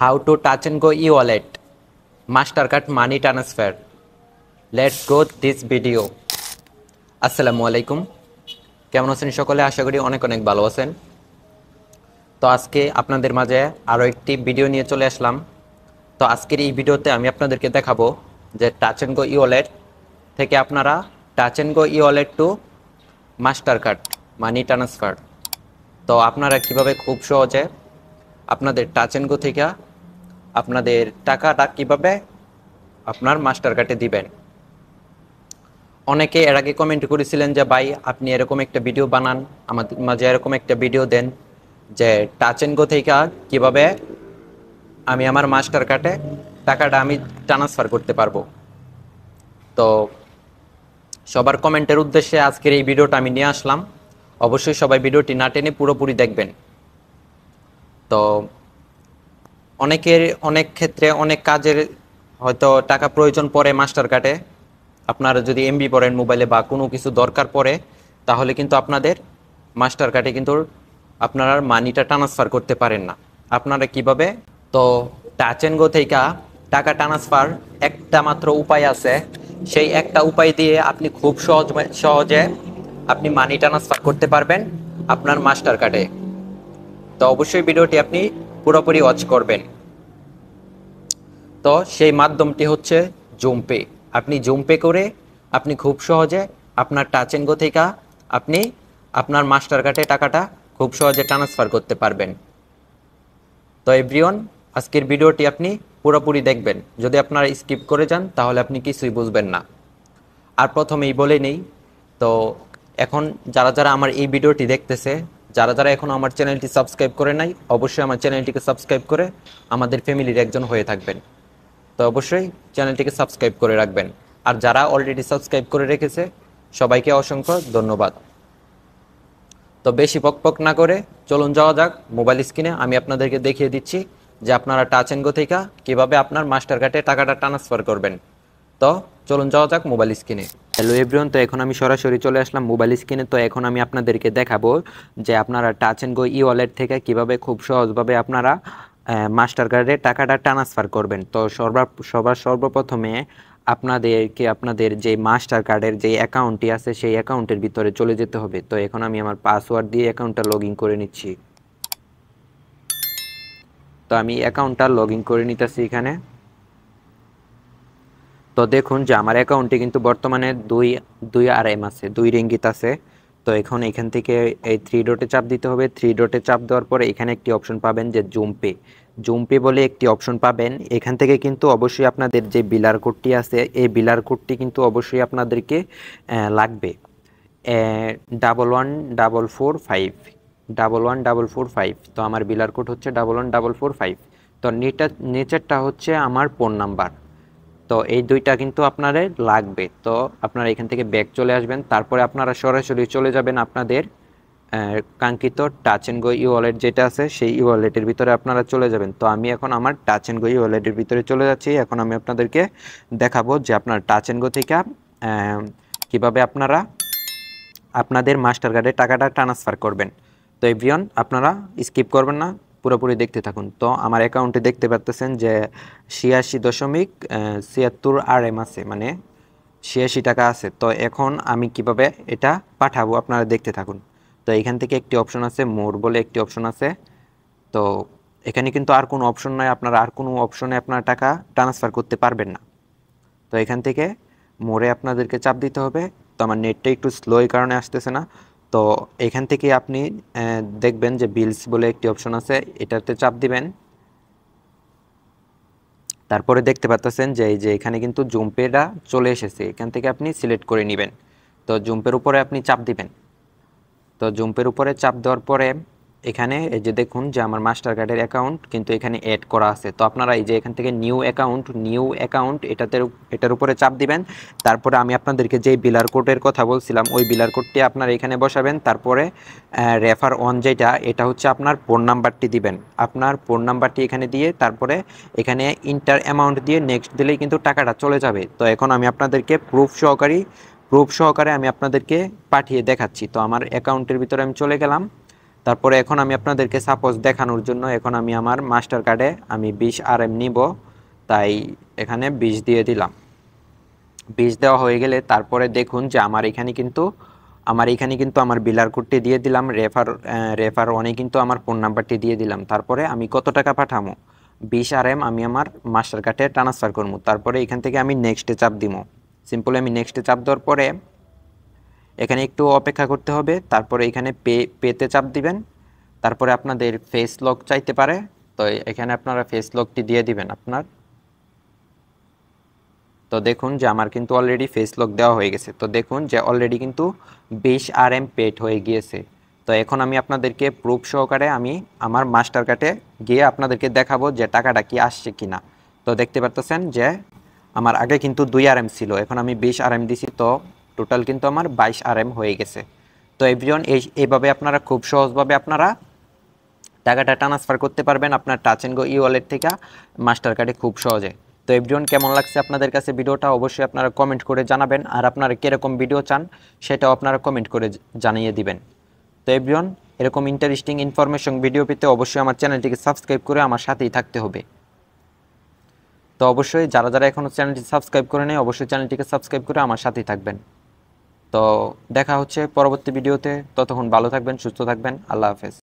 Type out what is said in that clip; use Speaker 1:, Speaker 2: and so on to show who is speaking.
Speaker 1: How to touch and go e-wallet, Mastercard money transfer. Let's go this video. আসসালামু আলাইকুম, কেমন আছেন সকলে? আশা করি অনেক অনেক ভালো আছেন। তো আজকে আপনাদের মাঝে আরও একটি ভিডিও নিয়ে চলে আসলাম। তো আজকের এই ভিডিওতে আমি আপনাদেরকে দেখাবো যে টাচ অ্যান্ড গো ই-ওয়ালেট থেকে আপনারা touch and go e wallet to Mastercard money transfer, তো আপনারা কিভাবে খুব সহজে আপনাদের টাচ অ্যান্ড গো থেকে আপনাদের টাকাটা কিভাবে আপনার মাস্টার কার্ডে দিবেন। অনেকে এর আগে কমেন্ট করেছিলেন যে ভাই আপনি এরকম একটা ভিডিও বানান, আমাদের মাঝে এরকম একটা ভিডিও দেন যে টাচ অ্যান্ড গো থেকে কিভাবে আমি আমার মাস্টার কার্ডে টাকাটা আমি ট্রান্সফার করতে পারবো। তো সবার কমেন্টের উদ্দেশ্যে আজকের এই ভিডিওটা আমি নিয়ে আসলাম। অবশ্যই সবাই ভিডিওটি না টেনে পুরোপুরি দেখবেন। তো অনেকের অনেক ক্ষেত্রে অনেক কাজের হয়তো টাকা প্রয়োজন পড়ে মাস্টার কার্ডে। আপনারা যদি এমবি পড়েন মোবাইলে বা কোনো কিছু দরকার পড়ে, তাহলে কিন্তু আপনাদের মাস্টার কার্ডে কিন্তু আপনারা মানিটা ট্রান্সফার করতে পারেন না। আপনারা কিভাবে? তো টাচ অ্যান্ড গো থেকে টাকা ট্রান্সফার একটা মাত্র উপায় আছে। সেই একটা উপায় দিয়ে আপনি খুব সহজে আপনি মানি ট্রান্সফার করতে পারবেন আপনার মাস্টার কার্ডে। তো অবশ্যই ভিডিওটি আপনি পুরোপুরি ওয়াচ করবেন। তো সেই মাধ্যমটি হচ্ছে জুমপে। আপনি জুমপে করে আপনি খুব সহজে আপনার টাচ অ্যান্ড গো থেকে আপনি আপনার মাস্টার কার্ডে টাকাটা খুব সহজে ট্রান্সফার করতে পারবেন। তো এভরিওয়ান, আজকের ভিডিওটি আপনি পুরোপুরি দেখবেন। যদি আপনারা স্কিপ করে যান তাহলে আপনি কিছুই বুঝবেন না। আর প্রথমেই বলে নেই, তো এখন যারা যারা আমার এই ভিডিওটি দেখতেছে, যারা যারা এখন আমার চ্যানেলটি সাবস্ক্রাইব করে নাই, অবশ্যই আমার চ্যানেলটিকে সাবস্ক্রাইব করে আমাদের ফ্যামিলির একজন হয়ে থাকবেন। তো অবশ্যই চ্যানেলটিকে সাবস্ক্রাইব করে রাখবেন। আর যারা অলরেডি সাবস্ক্রাইব করে রেখেছে সবাইকে অসংখ্য ধন্যবাদ। তো বেশি পকপক না করে চলুন যাওয়া যাক মোবাইল স্ক্রিনে। আমি আপনাদেরকে দেখিয়ে দিচ্ছি যে আপনারা টাচ অ্যান্ড গো থেকে কীভাবে আপনার মাস্টার কার্ডে টাকাটা ট্রান্সফার করবেন। তো চলুন যাওয়া যাক মোবাইল স্ক্রিনে। হ্যালো এভরিওয়ান, তো এখন আমি সরাসরি চলে আসলাম মোবাইল স্ক্রিনে। তো এখন আমি আপনাদেরকে দেখাবো যে আপনারা touch and go e wallet থেকে কীভাবে খুব সহজভাবে আপনারা মাস্টার কার্ডে টাকাটা ট্রান্সফার করবেন। তো সর্বপ্রথমে আপনাদেরকে আপনাদের যে মাস্টার কার্ডের যে অ্যাকাউন্টটি আছে সেই অ্যাকাউন্টের ভিতরে চলে যেতে হবে। তো এখন আমি আমার পাসওয়ার্ড দিয়ে অ্যাকাউন্টটা লগ ইন করে নিচ্ছি। তো আমি অ্যাকাউন্টটা লগ ইন করে নিতেছি এখানে। তো দেখুন যে আমার অ্যাকাউন্টে কিন্তু বর্তমানে দুই RM আছে, 2 রিঙ্গিত আছে। তো এখন এখান থেকে এই 3 ডটে চাপ দিতে হবে। 3 ডটে চাপ দেওয়ার পরে এখানে একটি অপশন পাবেন যে জুমপে বলে একটি অপশন পাবেন। এখান থেকে কিন্তু অবশ্যই আপনাদের যে বিলার কোডটি আছে এই বিলার কোডটি কিন্তু অবশ্যই আপনাদেরকে লাগবে। 11445 11445। তো আমার বিলার কোড হচ্ছে 11445। তো নিচেরটা হচ্ছে আমার ফোন নাম্বার। তো এই দুইটা কিন্তু আপনাদের লাগবে। তো আপনারা এখান থেকে ব্যাক চলে আসবেন, তারপরে আপনারা সরাসরি চলে যাবেন আপনাদের কাঙ্ক্ষিত touch and go e wallet যেটা আছে সেই ই ওয়ালেটের ভিতরে আপনারা চলে যাবেন। তো আমি এখন আমার টাচ অ্যান্ড গো ই ওয়ালেটের ভিতরে চলে যাচ্ছি। এখন আমি আপনাদেরকে দেখাবো যে আপনার টাচ অ্যান্ড গো থেকে কীভাবে আপনারা আপনাদের মাস্টার কার্ডে টাকাটা ট্রান্সফার করবেন। তো এভরিওয়ান, আপনারা স্কিপ করবেন না, পুরোপুরি দেখতে থাকুন। তো আমার অ্যাকাউন্টে দেখতে পাচ্ছেন যে 86.76 RM আছে, মানে 86 টাকা আছে। তো এখন আমি কিভাবে এটা পাঠাবো আপনারা দেখতে থাকুন। তো এখান থেকে একটি অপশন আছে, মোর বলে একটি অপশন আছে। তো এখানে কিন্তু আর কোনো অপশন নাই, আপনারা আর কোনো অপশনে আপনারা টাকা ট্রান্সফার করতে পারবেন না। তো এখান থেকে মোড়ে আপনাদেরকে চাপ দিতে হবে। তো আমার নেটটা একটু স্লো এই কারণে আসতেছে না। তো এখান থেকে আপনি দেখবেন যে বিলস বলে একটি অপশন আছে, এটাতে চাপ দিবেন। তারপরে দেখতে পাচ্ছেন যে এই যে এখানে কিন্তু জুমপেটা চলে এসেছে, এখান থেকে আপনি সিলেক্ট করে নেবেন। তো জুমপের উপরে আপনি চাপ দিবেন। তো জুমপের উপরে চাপ দেওয়ার পরে এখানে এই যে দেখুন যে আমার মাস্টার কার্ডের অ্যাকাউন্ট কিন্তু এখানে অ্যাড করা আছে। তো আপনারা এই যে এখান থেকে নিউ অ্যাকাউন্ট এটার উপরে চাপ দিবেন। তারপরে আমি আপনাদেরকে যে বিলার কোডের কথা বলছিলাম ওই বিলার কোডটি আপনারা এখানে বসাবেন। তারপরে রেফার অন যেটা, এটা হচ্ছে আপনার ফোন নাম্বারটি দিবেন। আপনার ফোন নাম্বারটি এখানে দিয়ে তারপরে এখানে ইন্টার অ্যামাউন্ট দিয়ে নেক্সট দিলেই কিন্তু টাকাটা চলে যাবে। তো এখন আমি আপনাদেরকে প্রুফ সহকারে আমি আপনাদেরকে পাঠিয়ে দেখাচ্ছি। তো আমার অ্যাকাউন্টের ভিতরে আমি চলে গেলাম। তারপরে এখন আমি আপনাদেরকে সাপোজ দেখানোর জন্য এখন আমি আমার মাস্টার কার্ডে আমি 20 RM নিব, তাই এখানে 20 দিয়ে দিলাম। 20 দেওয়া হয়ে গেলে তারপরে দেখুন যে আমার এখানে কিন্তু আমার বিলার কোডটি দিয়ে দিলাম, রেফার ওয়ানে কিন্তু আমার ফোন নাম্বারটি দিয়ে দিলাম। তারপরে আমি কত টাকা পাঠামো, 20 RM আমি আমার মাস্টার কার্ডে ট্রান্সফার করবো। তারপরে এখান থেকে আমি নেক্সটে চাপ দিব। সিম্পলি আমি নেক্সটে চাপ দেওয়ার পরে এখানে একটু অপেক্ষা করতে হবে। তারপরে এখানে পেতে চাপ দিবেন। তারপরে আপনাদের ফেস লক চাইতে পারে, তো এখানে আপনারা ফেস লকটি দিয়ে দিবেন আপনার। তো দেখুন যে আমার কিন্তু অলরেডি ফেস লক দেওয়া হয়ে গেছে। তো দেখুন যে অলরেডি কিন্তু 20 RM পেড হয়ে গিয়েছে। তো এখন আমি আপনাদেরকে প্রুফ সহকারে আমি আমার মাস্টার কার্ডে গিয়ে আপনাদেরকে দেখাবো যে টাকাটা কি আসছে কিনা। তো দেখতে পারতেছেন যে আমার আগে কিন্তু 2 RM ছিল, এখন আমি 20 RM দিছি, তো টোটাল কিন্তু আমার 22 RM হয়ে গেছে। তো এভরিওয়ান এইভাবে আপনারা খুব সহজভাবে আপনারা টাকাটা ট্রান্সফার করতে পারবেন আপনার touch and go e wallet থেকে মাস্টার কার্ডে খুব সহজে। তো এভরিওয়ান কেমন লাগছে আপনাদের কাছে ভিডিওটা অবশ্যই আপনারা কমেন্ট করে জানাবেন, আর আপনারা কীরকম ভিডিও চান সেটাও আপনারা কমেন্ট করে জানিয়ে দিবেন। তো এভরিওয়ান এরকম ইন্টারেস্টিং ইনফরমেশন ভিডিও পেতে অবশ্যই আমার চ্যানেলটিকে সাবস্ক্রাইব করে আমার সাথেই থাকতে হবে। তো অবশ্যই যারা যারা এখনও চ্যানেলটি সাবস্ক্রাইব করে নেয় অবশ্যই চ্যানেলটিকে সাবস্ক্রাইব করে আমার সাথেই থাকবেন। তো দেখা হচ্ছে পরবর্তী ভিডিওতে, ততক্ষণ ভালো থাকবেন, সুস্থ থাকবেন, আল্লাহ হাফেজ।